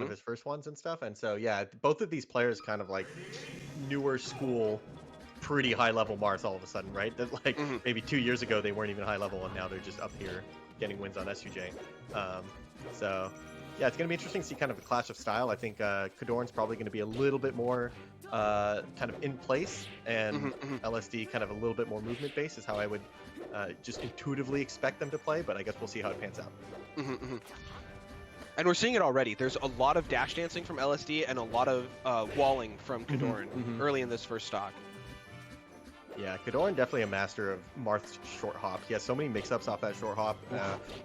one of his first ones and stuff. And so, yeah, both of these players kind of like newer school, pretty high level Marth all of a sudden, right? That like maybe 2 years ago they weren't even high level, and now they're just up here getting wins on SUJ. So yeah, it's going to be interesting to see kind of a clash of style. I think Kodorin's probably going to be a little bit more kind of in place, and LSD kind of a little bit more movement based is how I would just intuitively expect them to play, but I guess we'll see how it pans out. And we're seeing it already. There's a lot of dash dancing from LSD and a lot of walling from Kodorin early in this first stock. Yeah, Kodorin definitely a master of Marth's short hop. He has so many mix-ups off that short hop,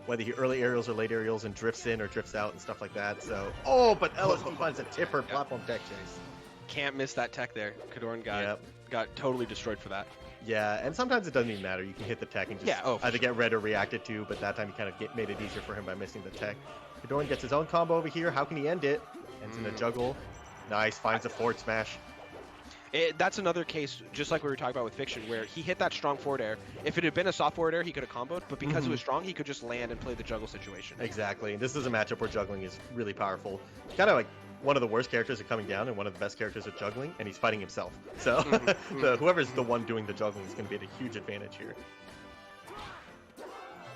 whether he early aerials or late aerials and drifts in or drifts out and stuff like that. So, but LSD finds a tipper platform tech chase. Can't miss that tech there. Kodorin got totally destroyed for that. Yeah, and sometimes it doesn't even matter. You can hit the tech and just either get read or reacted to, but that time you kind of made it easier for him by missing the tech. Kodorin gets his own combo over here. How can he end it? Ends in a juggle. Nice, finds a forward smash. That's another case, just like we were talking about with Fiction, where he hit that strong forward air. If it had been a soft forward air, he could have comboed, but because it was strong, he could just land and play the juggle situation. Exactly, and this is a matchup where juggling is really powerful. Kind of like one of the worst characters at coming down and one of the best characters at juggling, and he's fighting himself. So whoever's the one doing the juggling is going to be at a huge advantage here.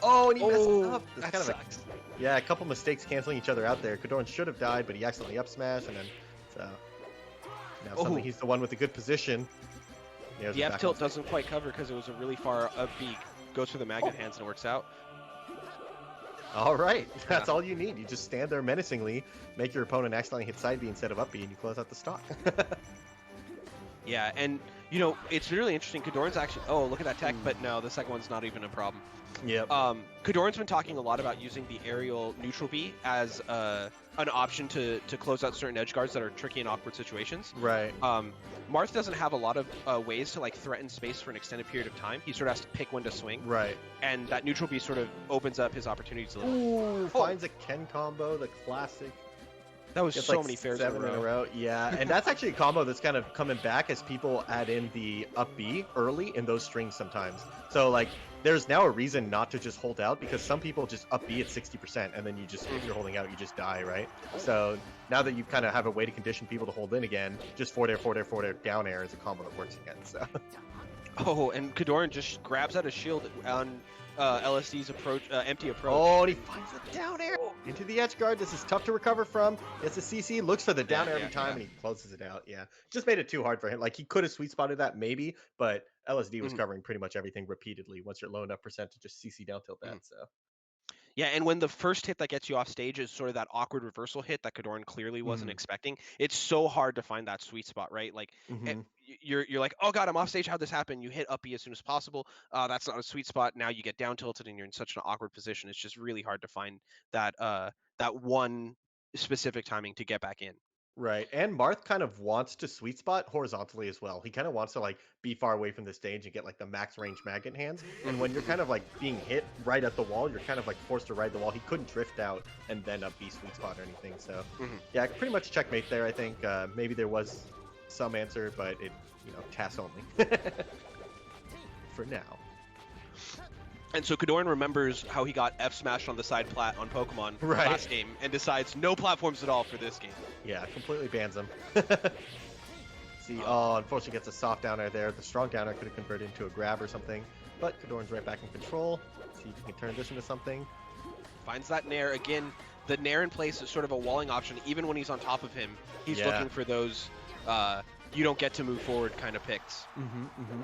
Oh, and he messed up. That kind sucks. Yeah, a couple mistakes canceling each other out there. Kodorin should have died, but he accidentally up smash, and then now suddenly he's the one with a good position. The F tilt doesn't quite cover because it was a really far up B. Goes for the magnet hands and it works out. All right, that's all you need. You just stand there menacingly, make your opponent accidentally hit side B instead of up B, and you close out the stock. Yeah, and you know, it's really interesting. Kodorin's actually, look at that tech, but no, the second one's not even a problem. Yep. Kodorin's been talking a lot about using the aerial neutral B as an option to close out certain edge guards that are tricky in awkward situations. Right. Marth doesn't have a lot of ways to like threaten space for an extended period of time. He sort of has to pick when to swing. Right. And that neutral B sort of opens up his opportunities a little. Ooh, finds a Ken combo, the classic. That was so many fairs 7 in a row. Yeah, and that's actually a combo that's kind of coming back as people add in the up B early in those strings sometimes. So like, there's now a reason not to just hold out, because some people just up B at 60% and then you just, if you're holding out, you just die, right? So now that you kind of have a way to condition people to hold in again, just forward air, forward air, forward air, down air is a combo that works again. So. Oh, and Kodorin just grabs out a shield on LSD's approach, empty approach. Oh, and he finds the down air into the edge guard. This is tough to recover from. It's a CC, looks for the down air every time, and he closes it out. Yeah, just made it too hard for him. Like, he could have sweet spotted that maybe, but LSD was covering pretty much everything repeatedly once you're low enough percent to just CC down tilt that. So. Yeah, and when the first hit that gets you off stage is sort of that awkward reversal hit that Kodorin clearly wasn't expecting, it's so hard to find that sweet spot, right? Like, you're like, oh god, I'm off stage, how'd this happen? You hit up B as soon as possible. That's not a sweet spot. Now you get down tilted and you're in such an awkward position. It's just really hard to find that that one specific timing to get back in. Right, and Marth kind of wants to sweet spot horizontally as well. He kind of wants to like be far away from the stage and get like the max range magnet hands. And when you're kind of like being hit right at the wall, you're kind of like forced to ride the wall. He couldn't drift out and then up B sweet spot or anything. So yeah, pretty much checkmate there. I think maybe there was some answer, but it, TAS only for now. And so Kodorin remembers how he got F smashed on the side plat on Pokemon last game and decides no platforms at all for this game. Yeah, completely bans him. See, unfortunately gets a soft down air there. The strong down air could have converted into a grab or something, but Kodorin's right back in control. See if he can turn this into something. Finds that nair. Again, the nair in place is sort of a walling option. Even when he's on top of him, he's looking for those you don't get to move forward kind of picks.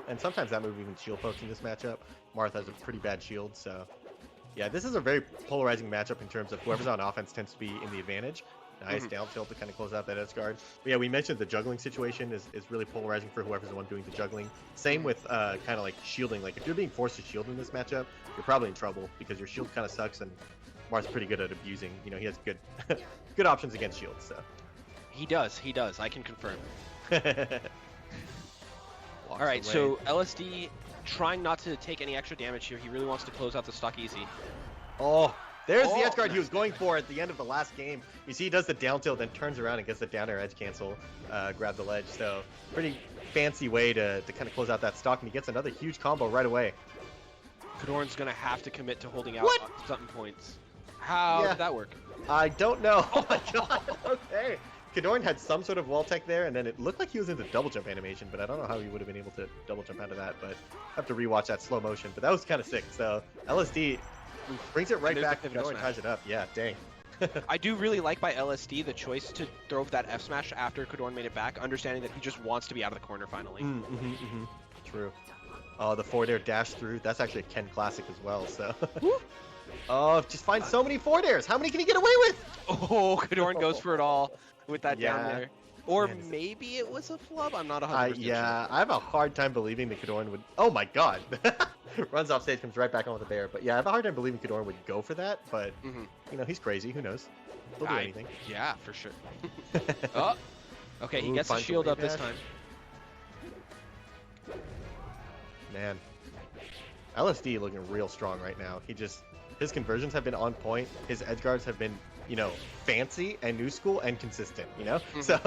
And sometimes that move even shield pokes in this matchup. Marth has a pretty bad shield, so yeah, this is a very polarizing matchup in terms of whoever's on offense tends to be in the advantage. Nice down tilt to kind of close out that edge guard. But yeah, we mentioned the juggling situation is really polarizing for whoever's the one doing the juggling. Same with kind of like shielding. Like, if you're being forced to shield in this matchup, you're probably in trouble because your shield kind of sucks, and Marth's pretty good at abusing. He has good good options against shields. So he does. I can confirm. All right, so LSD trying not to take any extra damage here. He really wants to close out the stock easy. Oh, there's the edge guard he was going for at the end of the last game. You see he does the down tilt, then turns around and gets the down air edge cancel, grab the ledge. So pretty fancy way to kind of close out that stock, and he gets another huge combo right away. Kodorin's going to have to commit to holding out something points. How did that work? I don't know. Oh my god. Okay. Kodorin had some sort of wall tech there, and then it looked like he was in the double jump animation, but I don't know how he would have been able to double jump out of that, but I have to rewatch that slow motion, but that was kind of sick. So LSD brings it right back, Kodorin ties it up. Yeah, dang. I do really like by LSD the choice to throw that F smash after Kodorin made it back, understanding that he just wants to be out of the corner finally. True. The forward air dash through, that's actually a Ken classic as well, so. Oh, just find so many forward airs. How many can he get away with? Oh, Kodorin goes for it all with that down there. Or Man, maybe it was a flub. I'm not 100% yeah, sure. I have a hard time believing that Kodorin would. Oh my god. Runs off stage, comes right back on with the bear. But yeah, I have a hard time believing Kodorin would go for that. But, you know, he's crazy. Who knows? He'll do anything. Yeah, for sure. Oh, okay, he gets the shield up this time. Man. LSD looking real strong right now. His conversions have been on point. His edge guards have been, you know, fancy and new school and consistent, you know? So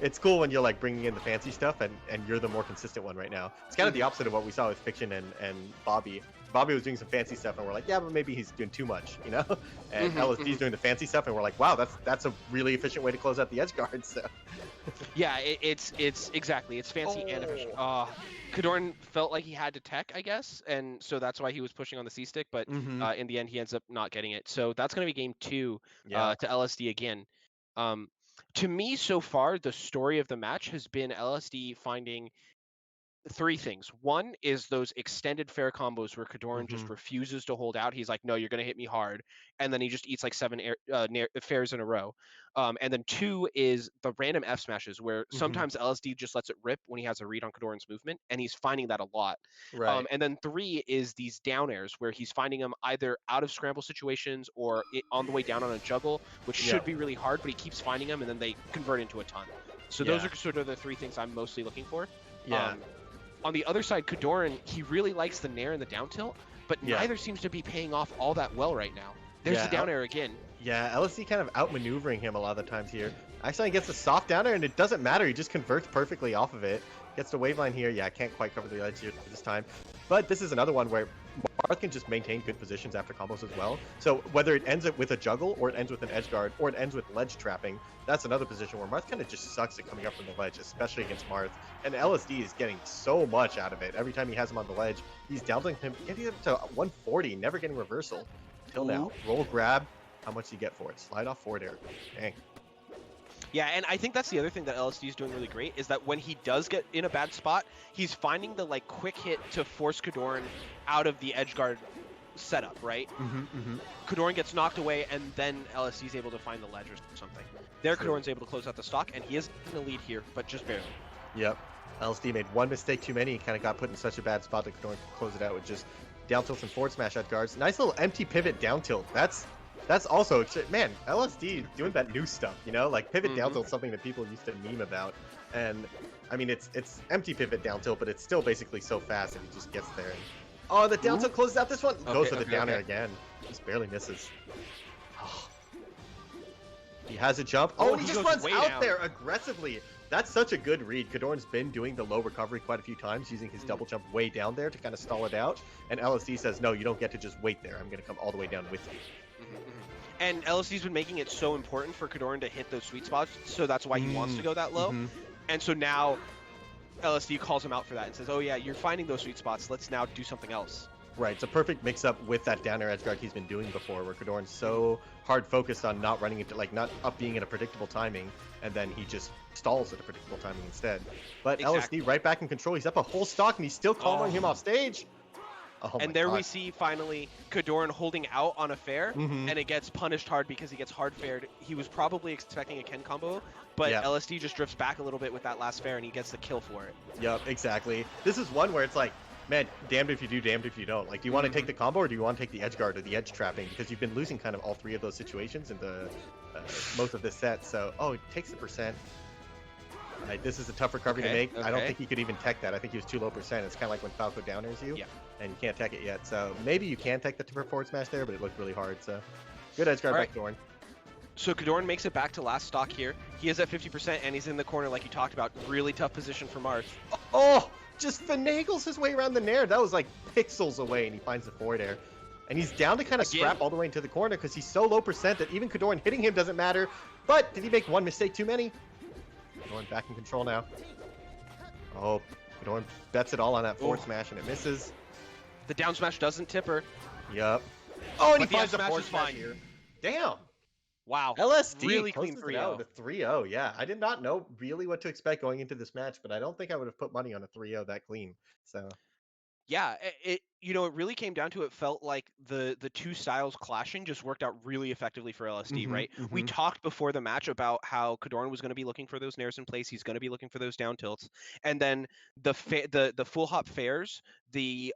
it's cool when you're like bringing in the fancy stuff and you're the more consistent one right now. It's kind of the opposite of what we saw with Fiction and Bobby. Bobby was doing some fancy stuff and we're like, yeah, but maybe he's doing too much, you know? And LSD's doing the fancy stuff and we're like, wow, that's a really efficient way to close out the edge guards. So. Yeah, it's exactly. It's fancy and efficient. Kodorin felt like he had to tech, I guess, and so that's why he was pushing on the C stick, but in the end he ends up not getting it. So that's going to be game 2 to LSD again. To me, so far, the story of the match has been LSD finding 3 things. One is those extended fair combos where Kodorin just refuses to hold out. He's like, no, you're going to hit me hard. And then he just eats like 7 fairs in a row. And then 2 is the random F smashes where sometimes LSD just lets it rip when he has a read on Kodorin's movement. And he's finding that a lot. Right. And then 3 is these down airs where he's finding them either out of scramble situations or on the way down on a juggle, which should be really hard, but he keeps finding them and then they convert into a ton. So those are sort of the 3 things I'm mostly looking for. Yeah. On the other side, Kodorin, he really likes the nair and the down tilt, but neither seems to be paying off all that well right now. There's the down air again. Yeah, LSD kind of outmaneuvering him a lot of the times here. Actually, he gets a soft down air, and it doesn't matter. He just converts perfectly off of it. Gets the wave line here. Yeah, can't quite cover the ledge here this time. But this is another one where Marth can just maintain good positions after combos as well. So whether it ends it with a juggle, or it ends with an edge guard, or it ends with ledge trapping, that's another position where Marth kind of just sucks at coming up from the ledge, especially against Marth. And LSD is getting so much out of it. Every time he has him on the ledge, he's doubling him, getting him to 140, never getting reversal. Till now. Roll grab. How much do you get for it? Slide off forward air. Dang. Yeah, and I think that's the other thing that LSD is doing really great is that when he does get in a bad spot, he's finding the like quick hit to force Kodorin out of the edge guard setup, right? Kodorin gets knocked away, and then LSD is able to find the ledge or something. There, Kodorin's able to close out the stock, and he is in the lead here, but just barely. Yep. LSD made one mistake too many. He kind of got put in such a bad spot that Kodorin could close it out with just down tilts and forward smash edge guards. Nice little empty pivot down tilt. That's also, man, LSD doing that new stuff, you know? Like, pivot down tilt is something that people used to meme about. And, I mean, it's empty pivot down tilt, but it's still basically so fast that he just gets there. And, oh, the down tilt closes out this one. Goes for the down air again. Just barely misses. Oh. He has a jump. Oh, and he just runs out there aggressively. That's such a good read. Kodorin's been doing the low recovery quite a few times, using his double jump way down there to kind of stall it out. And LSD says, no, you don't get to just wait there. I'm going to come all the way down with you. And LSD's been making it so important for Kodorin to hit those sweet spots, so that's why he wants to go that low. And so now LSD calls him out for that and says, oh yeah, you're finding those sweet spots. Let's now do something else. Right, it's a perfect mix-up with that down air edge guard he's been doing before, where Kodorin's so hard focused on not running into, like, not up being at a predictable timing, and then he just stalls at a predictable timing instead. But LSD right back in control. He's up a whole stock, and he's still calling him off stage. Oh and there we see finally Kodorin holding out on a fair, and it gets punished hard because he gets hard fared. He was probably expecting a Ken combo, but LSD just drifts back a little bit with that last fair, and he gets the kill for it. Yep, exactly. This is one where it's like, man, damned if you do, damned if you don't. Like, do you want to take the combo, or do you want to take the edge guard or the edge trapping? Because you've been losing kind of all 3 of those situations in the most of this set. So, oh, he takes the percent. Right, this is a tough recovery to make. I don't think he could even tech that. I think he was too low percent. It's kind of like when Falco downers you, and you can't tech it yet. So maybe you can tech the forward smash there, but it looked really hard. So good edge guard back Kodorin. So Kodorin makes it back to last stock here. He is at 50%, and he's in the corner like you talked about. Really tough position for Marth. Oh, just finagles his way around the nair. That was like pixels away, and he finds the forward air. And he's down to kind of scrap all the way into the corner because he's so low percent that even Kodorin hitting him doesn't matter. But did he make one mistake too many? Kodorin back in control now. Oh, Kodorin bets it all on that forward Oh, smash, and it misses. the down smash doesn't tip her, Yup. Oh, and he but the up finds the smash forward is smash fine. here. Damn. Wow, LSD really clean closes it out 3-0. with a 3-0. Yeah, I did not know really what to expect going into this match, but I don't think I would have put money on a 3-0 that clean. So, Yeah, it really came down to, it felt like the two styles clashing just worked out really effectively for LSD, mm-hmm, right? We mm-hmm, talked before the match about how Kodorin was going to be looking for those nairs in place. He's going to be looking for those down tilts, and then the full hop fairs, the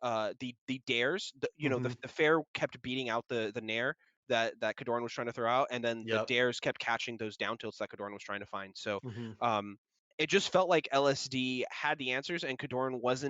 dares, mm-hmm. the fair kept beating out the nair that Kodorin was trying to throw out, and then the Yep. dares kept catching those down tilts that Kodorin was trying to find. So, Mm-hmm. it just felt like LSD had the answers, and Kodorin wasn't